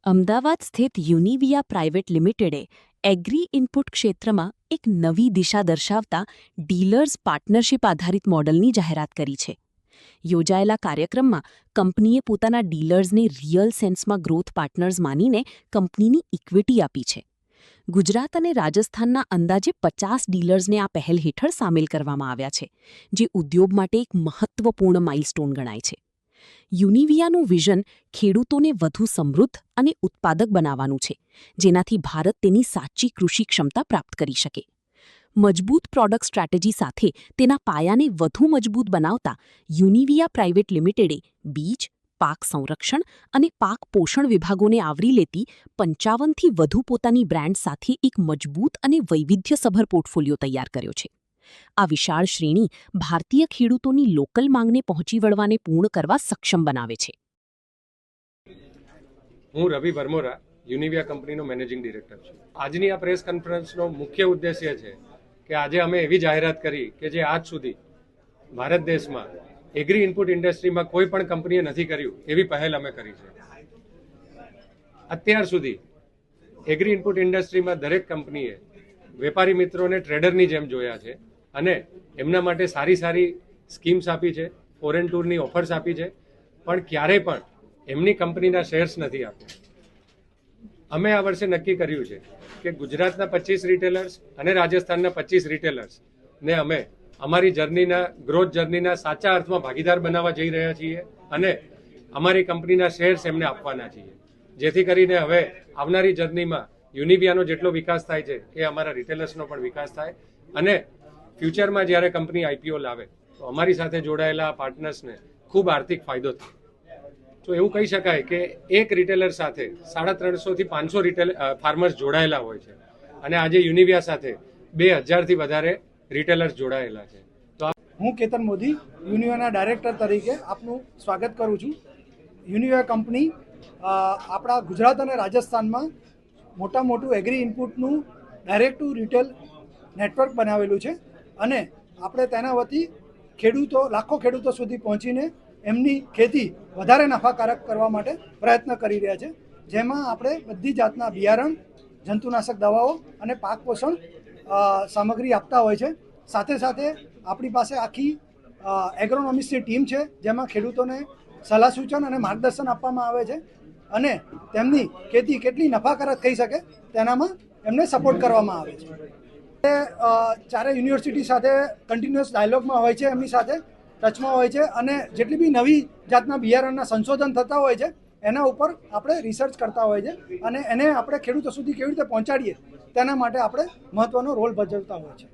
અમદાવાદ સ્થિત યુનિવિયા private લિમિટેડે agri input ક્ષેત્રમાં એક નવી દિશા દર્શાવતા ડીલર્સ પાર્ટનરશિપ આધારિત મોડલની જાહેરાત કરી છે. યોજાયેલા કાર્યક્રમમાં કંપનીએ પોતાના ડીલર્સને રિયલ સેન્સમાં ગ્રોથ પાર્ટનર્સ માનીને કંપનીની ઇક્વિટી આપી છે. ગુજરાત અને રાજસ્થાનના અંદાજે 50 ડીલર્સને આ પહેલ હેઠળ સામેલ કરવામાં આવ્યા છે, જે ઉદ્યોગ માટે એક મહત્વપૂર્ણ માઇલસ્ટોન ગણાય છે. યુનિવિયાનું વિઝન ખેડૂતોને વધુ સમૃદ્ધ અને ઉત્પાદક બનાવવાનું છે, જેનાથી ભારત તેની સાચી કૃષિ ક્ષમતા પ્રાપ્ત કરી શકે. મજબૂત પ્રોડક્ટ સ્ટ્રેટેજી સાથે તેના પાયાને વધુ મજબૂત બનાવતા યુનિવિયા પ્રાઇવેટ લિમિટેડે બીજ, પાક સંરક્ષણ અને પાક પોષણ વિભાગોને આવરી લેતી 55થી વધુ પોતાની બ્રાન્ડ સાથે એક મજબૂત અને વૈવિધ્યસભર પોર્ટફોલિયો તૈયાર કર્યો છે. આ વિશાળ શ્રેણી ભારતીય ખેડૂતોની લોકલ માંગને પહોંચી વળવાને પૂર્ણ કરવા સક્ષમ બનાવે છે. હું રવિ ભરમોરા, યુનિવિયા કંપનીનો મેનેજિંગ ડિરેક્ટર છું. આજની આ પ્રેસ કોન્ફરન્સનો મુખ્ય ઉદ્દેશ્ય છે કે આજે અમે એવી જાહેરાત કરી કે જે આજ સુધી ભારત દેશમાં એગ્રી ઇનપુટ ઇન્ડસ્ટ્રીમાં કોઈ પણ કંપનીએ નથી કર્યું એવી પહેલ અમે કરી છે. અત્યાર સુધી એગ્રી ઇનપુટ ઇન્ડસ્ટ્રીમાં દરેક કંપનીએ વેપારી મિત્રોને ટ્રેડરની જેમ જોયા છે અને એમના માટે સારી સારી સ્કીમ્સ આપી છે, ફોરેન ટૂરની ઓફર્સ આપી છે, પણ ક્યારેય પણ એમની કંપનીના શેર્સ નથી આપ્યા. અમે આ વર્ષે નક્કી કર્યું છે કે ગુજરાતના 25 રિટેલર્સ અને રાજસ્થાનના 25 રિટેલર્સને અમે અમારી જર્નીના ગ્રોથ જર્નીના સાચા અર્થમાં ભાગીદાર બનાવવા જઈ રહ્યા છીએ અને અમારી કંપનીના શેર્સ એમને આપવાના છીએ, જેથી કરીને હવે આવનારી જર્નીમાં યુનિવિયાનો જેટલો વિકાસ થાય છે એ અમારા રિટેલર્સનો પણ વિકાસ થાય અને ફ્યુચરમાં જ્યારે કંપની આઈપીઓ લાવે તો અમારી સાથે જોડાયેલા પાર્ટનર્સને ખૂબ આર્થિક ફાયદો થાય. તો એવું કહી શકાય કે એક રિટેલર સાથે 350 થી 500 ફાર્મર્સ જોડાયેલા હોય છે અને આજે યુનિવિયા સાથે 2000 થી વધારે રિટેલર્સ જોડાયેલા છે. તો હું કેતન મોદી, યુનિવિયાના ડાયરેક્ટર તરીકે આપનું સ્વાગત કરું છું. યુનિવિયા કંપની આપણા ગુજરાત અને રાજસ્થાનમાં મોટું એગ્રી ઇનપુટનું ડાયરેક્ટ ટુ રિટેલ નેટવર્ક બનાવેલું છે અને આપણે તેના વતી લાખો ખેડૂતો સુધી પહોંચીને એમની ખેતી વધારે નફાકારક કરવા માટે પ્રયત્ન કરી રહ્યા છે, જેમાં આપણે બધી જાતના બિયારણ, જંતુનાશક દવાઓ અને પાક પોષણ સામગ્રી આપતા હોય છે. સાથે સાથે આપણી પાસે આખી એગ્રોનોમિક્સની ટીમ છે, જેમાં ખેડૂતોને સલાહ સૂચન અને માર્ગદર્શન આપવામાં આવે છે અને તેમની ખેતી કેટલી નફાકારક થઈ શકે તેનામાં એમને સપોર્ટ કરવામાં આવે છે. ચારે યુનિવર્સિટી સાથે કન્ટિન્યુઅસ ડાયલોગમાં હોય છે, એમની સાથે ટચમાં હોય છે અને જેટલી બી નવી જાતના બિયારણના સંશોધન થતા હોય છે એના ઉપર આપણે રિસર્ચ કરતા હોય છે અને એને આપણે ખેડૂતો સુધી કેવી રીતે પહોંચાડીએ તેના માટે આપણે મહત્ત્વનો રોલ ભજવતા હોય છે.